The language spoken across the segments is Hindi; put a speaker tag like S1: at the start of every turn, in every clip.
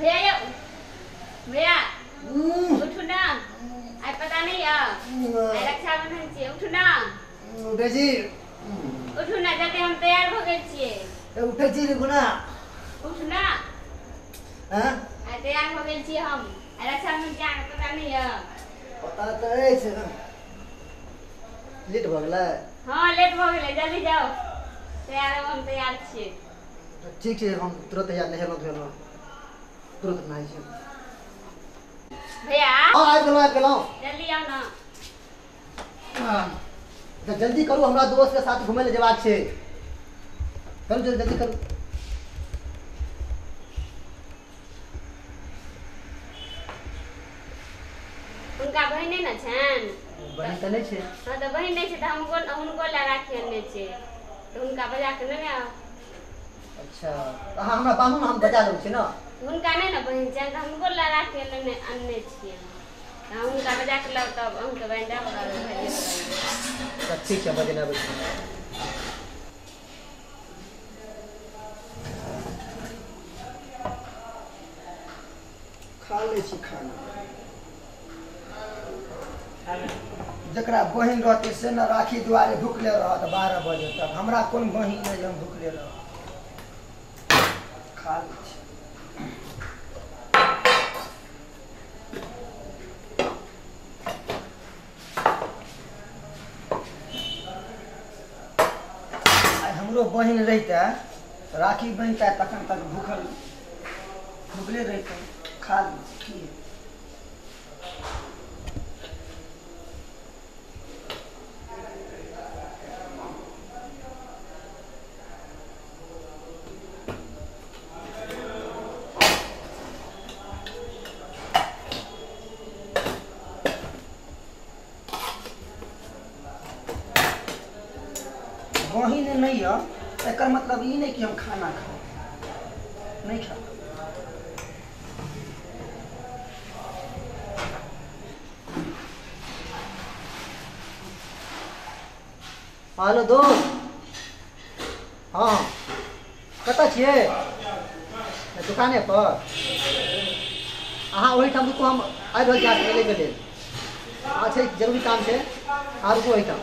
S1: भैया भैया उठो ना। आज पता नहीं है रक्षाबंधन छे। उठो ना
S2: उठे छी।
S1: उठो ना जल्दी हम तैयार भ गेल छिए।
S2: उठे छी रे गुना।
S1: उठो ना।
S2: हां
S1: आज तैयार भ गेल छिए हम। रक्षाबंधन क्या पता नहीं है।
S2: पता तो है लेट भ गेलै।
S1: हां लेट भ गेलै जल्दी जाओ। तैयार हम तैयार छिए।
S2: ठीक छै हम तुरंत तैयार नहेलो धोलो तुरंत नहाय छी।
S1: भैया
S2: हां आ गेलो
S1: जल्दी आओ ना।
S2: तो जल्दी करू हमरा दोस्त के साथ घूमे ले जेबाक छै। करू जल्दी करू।
S1: उनका बहन नहीं ना छन।
S2: बहन त नहीं छै।
S1: हां तो बहन नहीं छै त हमको ला राखी आनने छै। तो उनका बजा के नहीं आओ।
S2: अच्छा हां हमरा बानू ना हम बजा देब छै ना।
S1: उनका नहीं ना बहन छै त हमको ला राखी आनने छिए। हम उनका बजा के लाओ तब हमके बहन जा
S2: तो ठीक है बजना बैठ। खा ले छी खाना। जकरा बहन रहते से न राखी दुआरे भूखले रहत 12 बजे तक। हमरा कोन बहन है हम भूखले रह। खा ले छी। हमरो बहन रहता राखी बनता तखन तक भूखले रहते। खा ली की बहिन नहीं है एक मतलब ये नहीं कि हम खाना खाए नहीं खा। हेलो दोस्त। हाँ कत छिए दुकाने पर। अहाँ वही ठाम रुको हम आ रहल छी मिले के लेल। अच्छा जरूरी काम छै अहाँ रुको वही ठाम।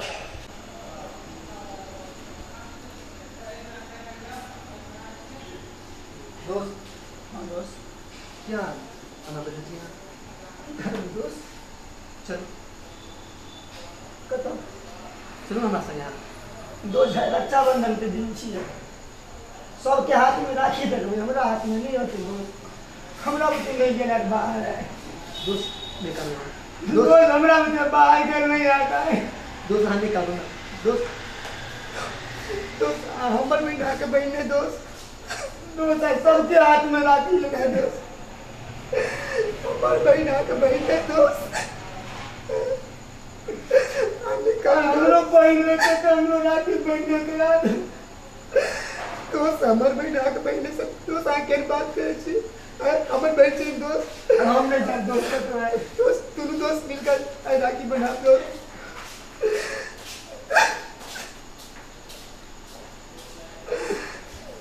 S2: दोस्त हाँ दोस्त क्या खाना बैठे छी दोस्त चल कत चलू हमरा संगे। दोस्त रक्षाबंधन के दिन छिए सबके हाथ में राखी देबै हमरा हाथ में नहीं होते। दोस्त हमरा बुते नहीं गेल बाहर है। दोस्त निकल दोस्त हमरा बुते बाहर गेल नहीं आता है। दोस्त हां निकालो ना दोस्त। दोस्त हमर महीना के बहने दोस्त दोस्त सबके हाथ में राखी लगा दोस्त। हमर बहना के बहने दोस्त हमरो बहन रहते तो हमरो राखी बहने करा दे। दोस्त हमर बहना के बहने सब दोस्त आके बात करे छी। हमर बहन छी दोस्त हम नहीं जान दोस्त तो है दोस्त दोनों दोस्त मिलकर राखी बना दो।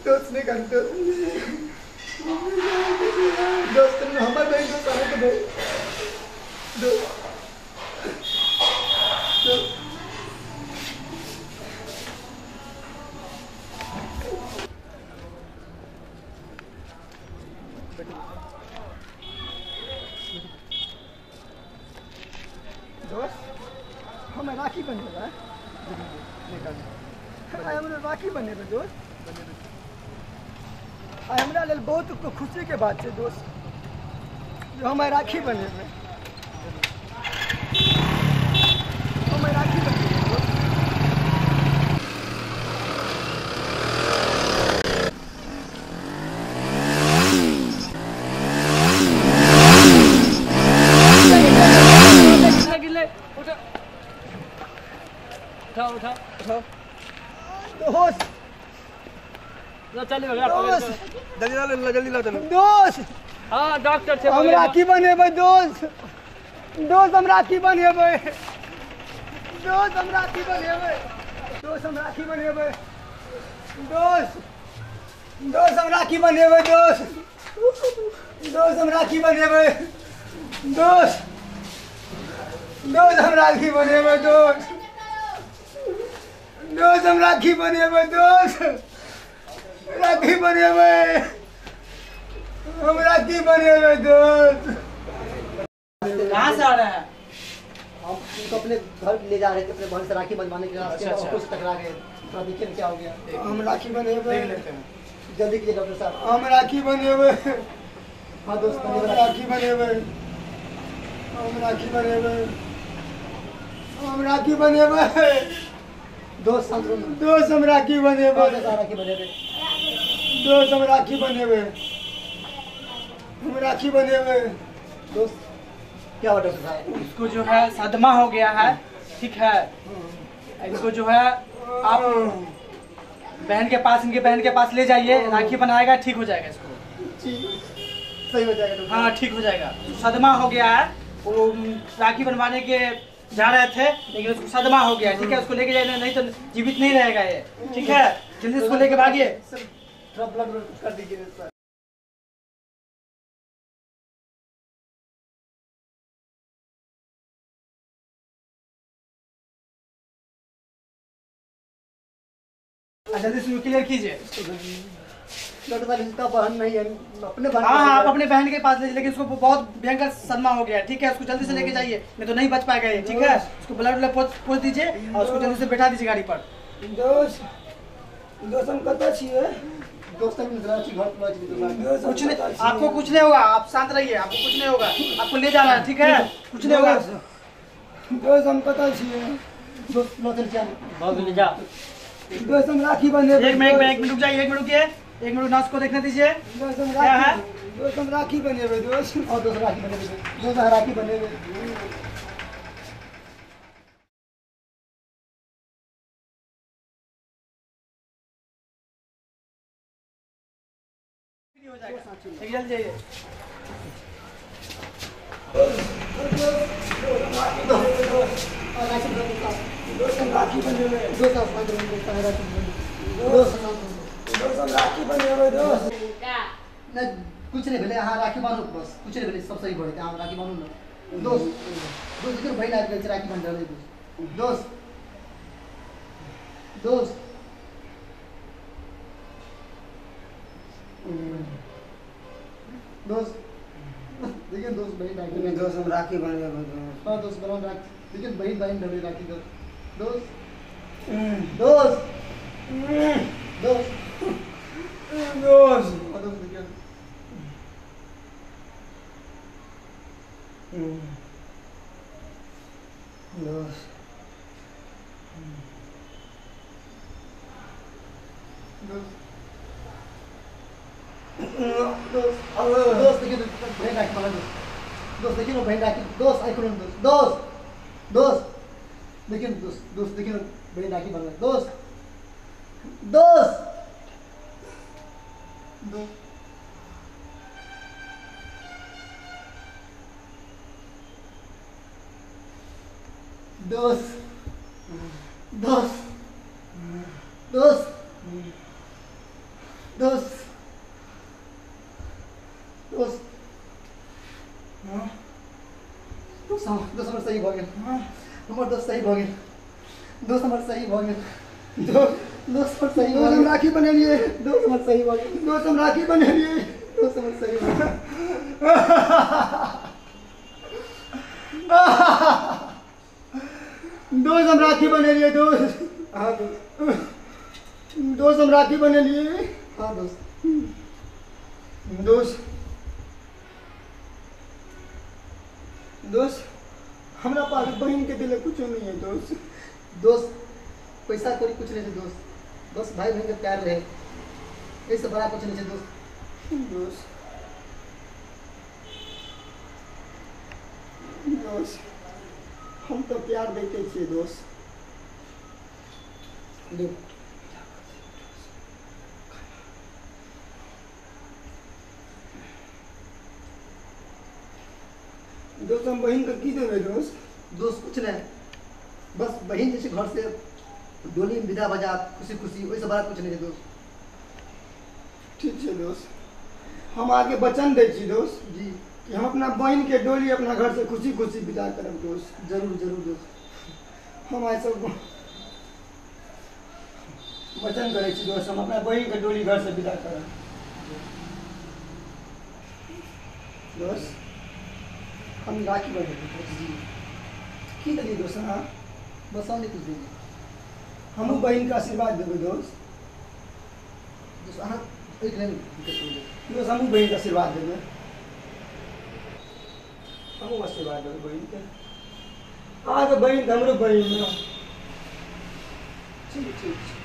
S2: दोस्त ने कर दो दोस्त हमर बहन दोस्त आके भाई दोस्त हम राखी बनेगा राखी बनेगा दोस्त। हमरा लेल बहुत खुशी के बात है दोस्त जो हम राखी बनेबे। हम राखी बनेबे दोस्त।
S3: उठाओ उठाओ उठाओ
S2: दोस्त
S3: चलिए जल्दी ला चलो
S2: दोस्त।
S3: हाँ डॉक्टर थे
S2: हम राखी बनेबे दोस्त। दोस्त हम राखी बनेबे दोस्त। हम राखी बनेबे दोस्त। हम राखी बनेबे दोस्त। दोस्त हम राखी बनेबे दोस्त। दोस्त हम राखी बनेबै दोस्त दोस्त हम राखी बनेबै दोस्त दोस्त हम राखी बनेबै दोस्त राखी बनेबै हम राखी बनेबै दोस्त।
S4: कहाँ से आ रहे हैं?
S2: हम उनको अपने घर ले जा रहे थे, अपने बहन से राखी बनवाने के रास्ते में
S4: अच्छा।
S2: ऑटो से टकरा गए। थोड़ा देखिए क्या हो गया। हम राखी बनेबै,
S4: देख लेते हैं।
S2: जल्दी कीजिए डॉक्टर साहब। हम राखी बनेबै। हाँ दोस्त बनेबै, राखी बनेबै, हम राखी बनेबै, हम राखी बनेबै दोस्त दोस्त हम राखी बनेबै, राखी बनेबै दोस्त हम राखी बनेबै, हम राखी बनेबै दोस्त। क्या हुआ डॉक्टर साहब?
S4: इसको जो है सदमा हो गया है, ठीक है। इसको जो है आप बहन के पास, इनके बहन के पास ले जाइए, राखी बनाएगा, ठीक हो जाएगा इसको।
S2: सही हो जाएगा डॉक्टर।
S4: हाँ ठीक हो जाएगा। सदमा हो गया है, वो राखी बनवाने के जा रहे थे लेकिन उसको सदमा हो गया, ठीक है। उसको लेके जाइए, नहीं तो जीवित नहीं रहेगा ये, ठीक है। जल्दी उसको लेके भागिए।
S2: थोड़ा ब्लड कर दीजिए सर।
S4: जल्दी से क्लियर कीजिए।
S2: डॉक्टर साहब इसका बहन नहीं है, अपने बहन।
S4: हाँ हाँ, आप अपने बहन के पास ले, लेकिन उसको बहुत भयंकर सदमा हो गया है, ठीक है। उसको जल्दी से लेके जाइए, नहीं तो नहीं बच पाएगा ये, ठीक है। उसको ब्लड पोंछ दीजिए और उसको जल्दी से बैठा दीजिए गाड़ी पर।
S2: दोस्त दोस्त हम कतऽ छियै? दोस्त हम घर पर।
S4: कुछ नहीं, आपको कुछ नहीं होगा, आप शांत रहिए, आपको कुछ नहीं होगा। आपको ले जाना है, ठीक है, कुछ नहीं होगा।
S2: दोस्त हम कतऽ छियै? दोस्त लौटल चल जा। दोस्त हम राखी बने।
S4: एक मिनट रुक जाइए, एक मिनट रुकिए, एक मिनट नर्स को देखने दीजिए।
S2: दोस्त हम
S4: क्या है?
S2: दोस्त हम राखी बनेबै दोस्त। और दोस्त राखी बनेबै, दोस्त हम राखी बनेबै।
S4: हो जाएगा, एक जल्दी जाइए।
S2: दोस्त हम राखी बनेबै, दोस्त हम राखी बनेबै, दोस्त हम राखी बनेबै दोस्त।
S1: का
S2: नहीं कुछ नहीं भेले, हाँ राखी बांधू बस, कुछ नहीं भेले, सब सही भरे हाँ राखी बांधू ना दोस्त। दोस्त देखियो भाई लाग गेल छै, राखी बांध रहल छै दोस्त। दोस्त दोस्त देखिए दोस्त बहन राखी। दोस्त हम राखी बनेबै। हाँ दोस्त बना राखी, देखिए बहन बहन ढले राखी दोस्त। दोस्त दोस्त दोस्त दोस्त दोस्त देखिए दोस्त दोस्त देखिए बहन राखी बना दोस्त। देखिए बहन राखी दोस्त, आई करो दोस्त। दोस्त दोस्त देखिए दोस्त, दोस्त देखिए बहन राखी बना दोस्त। दोस्त दोस्त दोस्त दोस्त दोस्त दोस्त दोस्त दोस्त हमर सही भऽ गेल। हमर दोस्त सही भऽ गेल, दोस्त हमर सही भऽ गेल, दोस्त हमर सही भऽ गेल। राखी बनेलिए, दोस्त हमर सही भऽ गेल, दोस्त हम राखी बनेलिए, दोस्त हमर सही भऽ गेल। दोस्त हम राखी बनेलिए दोस्त। हाँ दोस्त हम राखी बनेलिए। हाँ दोस्त दोस्त दोस्त हमरा पास बहन के दिल कुछ नहीं है दोस्त। दोस्त पैसा कोई कुछ नहीं है दोस्त, बस भाई बहन का प्यार रहे, इससे बड़ा कुछ नहीं है दोस्त। दोस्त दोस्त हम तो प्यार देते छे दोस्त। दोस्त हम बहन का की देवे दोस्त? दोस्त कुछ नहीं, बस बहन जैसे घर से डोली में विदा बजा खुशी खुशी, वैसे बड़ा कुछ नहीं है दोस्त। ठीक है दोस्त, हम आगे वचन दै छी दोस्त
S5: जी
S2: कि हम अपना बहन के डोली अपना घर से खुशी खुशी विदा करब दोस्त।
S5: जरूर जरूर दोस्त।
S2: हम आइ सब वचन करै छी दोस्त, हम अपना बहन के डोली घर से विदा करब दोस्त। हम राखी बनेबै दोस्त।
S5: जी
S2: की देलियै दोस्त अहाँ?
S5: बस और नहीं कुछ देंगे
S2: हमहूँ बहन के आशीर्वाद देबै दोस्त।
S5: दोस्त। अहाँ एक नहीं दिक्कत हो जाए
S2: दोस्त हमहूँ बहन के आशीर्वाद देबै, हमहूँ आशीर्वाद देबै बहन के। अहाँके बहन तऽ हमरो बहन ने।
S5: ठीक ठीक।